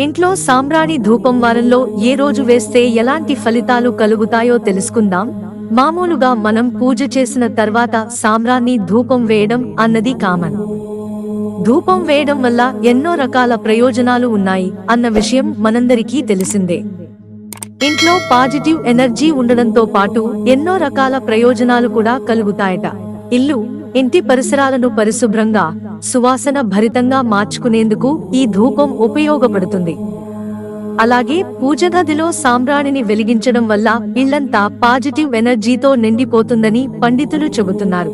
ఇంట్లో సాంబ్రాణి ధూపం వారంలో ఏ రోజు వేస్తే ఎలాంటి ఫలితాలు కలుగుతాయో తెలుసుకుందాం. మామూలుగా మనం పూజ చేసిన తర్వాత సాంబ్రాణి ధూపం వేయడం అన్నది కామన్. ధూపం వేయడం వల్ల ఎన్నో రకాల ప్రయోజనాలు ఉన్నాయి అన్న విషయం మనందరికీ తెలిసిందే. ఇంట్లో పాజిటివ్ ఎనర్జీ ఉండడంతో పాటు ఎన్నో రకాల ప్రయోజనాలు కూడా కలుగుతాయట. ఇల్లు, ఇంటి పరిసరాలను పరిశుభ్రంగా, సువాసన భరితంగా మార్చుకునేందుకు ఈ ధూపం ఉపయోగపడుతుంది. అలాగే పూజ గదిలో సాంబ్రాణిని వెలిగించడం వల్ల ఇల్లంతా పాజిటివ్ ఎనర్జీతో నిండిపోతుందని పండితులు చెబుతున్నారు.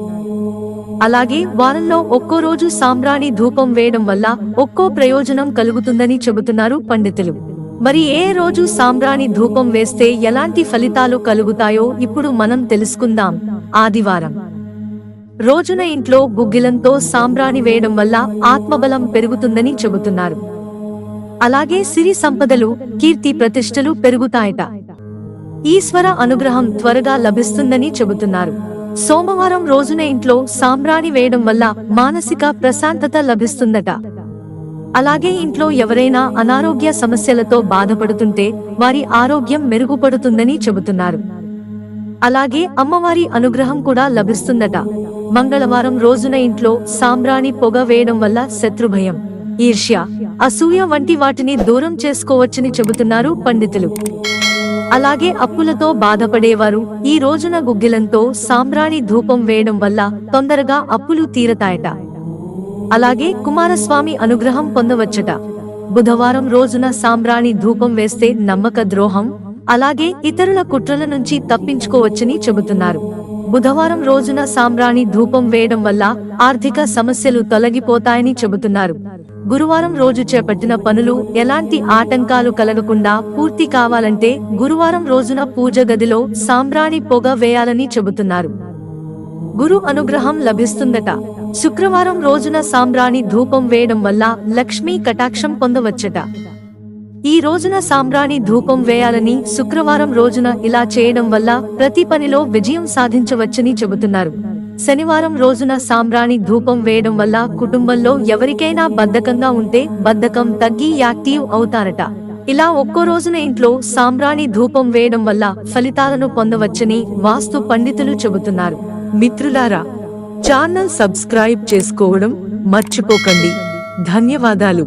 అలాగే వారంలో ఒక్కో రోజు సాంబ్రాణి ధూపం వేయడం వల్ల ఒక్కో ప్రయోజనం కలుగుతుందని చెబుతున్నారు పండితులు. మరి ఏ రోజు సాంబ్రాణి ధూపం వేస్తే ఎలాంటి ఫలితాలు కలుగుతాయో ఇప్పుడు మనం తెలుసుకుందాం. ఆదివారం రోజున ఇంట్లో గుగ్గిలంతో సాంబ్రాణి వేయడం వల్ల ఆత్మబలం పెరుగుతుందని చెబుతున్నారు. అలాగే సిరి సంపదలు, కీర్తి ప్రతిష్టలు పెరుగుతాయట. ఈశ్వర అనుగ్రహం త్వరగా లభిస్తుందని చెబుతున్నారు. సోమవారం రోజున ఇంట్లో సాంబ్రాణి వేయడం వల్ల మానసిక ప్రశాంతత లభిస్తుందట. అలాగే ఇంట్లో ఎవరైనా అనారోగ్య సమస్యలతో బాధపడుతుంటే వారి ఆరోగ్యం మెరుగుపడుతుందని చెబుతున్నారు. అలాగే అమ్మవారి అనుగ్రహం కూడా లభిస్తుందట. మంగళవారం రోజున ఇంట్లో సాంబ్రాణి పొగ వేయడం వల్ల శత్రుభయం, ఈర్ష్య, అసూయ వంటి వాటిని దూరం చేసుకోవచ్చని చెబుతున్నారు పండితులు. అలాగే అప్పులతో బాధపడేవారు ఈ రోజున గుగ్గిలంతో సాంబ్రాణి ధూపం వేయడం వల్ల తొందరగా అప్పులు తీరతాయట. అలాగే కుమారస్వామి అనుగ్రహం పొందవచ్చట. బుధవారం రోజున సాంబ్రాణి ధూపం వేస్తే నమ్మక ద్రోహం, అలాగే ఇతరుల కుట్రల నుంచి తప్పించుకోవచ్చని చెబుతున్నారు. బుధవారం రోజున సాంబ్రాణి ధూపం వేయడం వల్ల ఆర్థిక సమస్యలు తొలగిపోతాయని చెబుతున్నారు. గురువారం రోజు చేపట్టిన పనులు ఎలాంటి ఆటంకాలు కలగకుండా పూర్తి కావాలంటే గురువారం రోజున పూజ గదిలో సాంబ్రాణి పొగ వేయాలని చెబుతున్నారు. గురు అనుగ్రహం లభిస్తుందట. శుక్రవారం రోజున సాంబ్రాణి ధూపం వేయడం వల్ల లక్ష్మీ కటాక్షం పొందవచ్చట. ఈ రోజున సాంబ్రాణి ధూపం వేయాలని, శుక్రవారం రోజున ఇలా చేయడం వల్ల ప్రతి పనిలో విజయం సాధించవచ్చని చెబుతున్నారు. శనివారం రోజున సాంబ్రాణి ధూపం వేయడం వల్ల కుటుంబంలో ఎవరికైనా బద్ధకంగా ఉంటే బద్ధకం తగ్గి యాక్టివ్ అవుతారట. ఇలా ఒక్కో రోజున ఇంట్లో సాంబ్రాణి ధూపం వేయడం వల్ల ఫలితాలను పొందవచ్చని వాస్తు పండితులు చెబుతున్నారు. మిత్రులారా, ఛానల్ సబ్స్క్రైబ్ చేసుకోవడం మర్చిపోకండి. ధన్యవాదాలు.